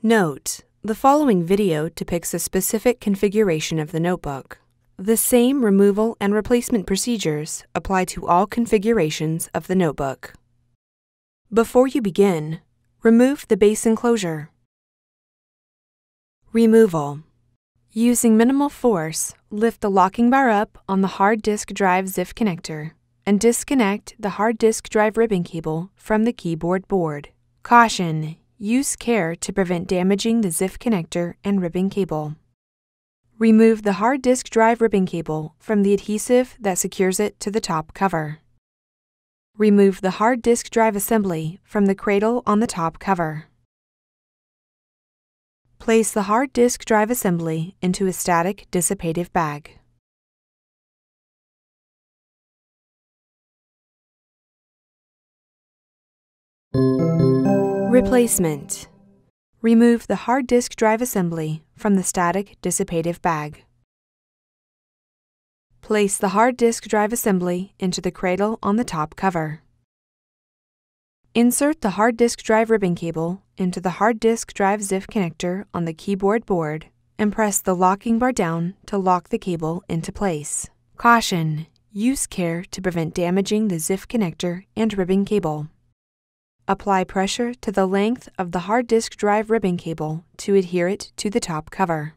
Note: the following video depicts a specific configuration of the notebook. The same removal and replacement procedures apply to all configurations of the notebook. Before you begin, remove the base enclosure. Removal. Using minimal force, lift the locking bar up on the hard disk drive ZIF connector and disconnect the hard disk drive ribbon cable from the keyboard board. Caution: use care to prevent damaging the ZIF connector and ribbon cable. Remove the hard disk drive ribbon cable from the adhesive that secures it to the top cover. Remove the hard disk drive assembly from the cradle on the top cover. Place the hard disk drive assembly into a static dissipative bag. Replacement. Remove the hard disk drive assembly from the static dissipative bag. Place the hard disk drive assembly into the cradle on the top cover. Insert the hard disk drive ribbon cable into the hard disk drive ZIF connector on the keyboard board and press the locking bar down to lock the cable into place. Caution: use care to prevent damaging the ZIF connector and ribbon cable. Apply pressure to the length of the hard disk drive ribbon cable to adhere it to the top cover.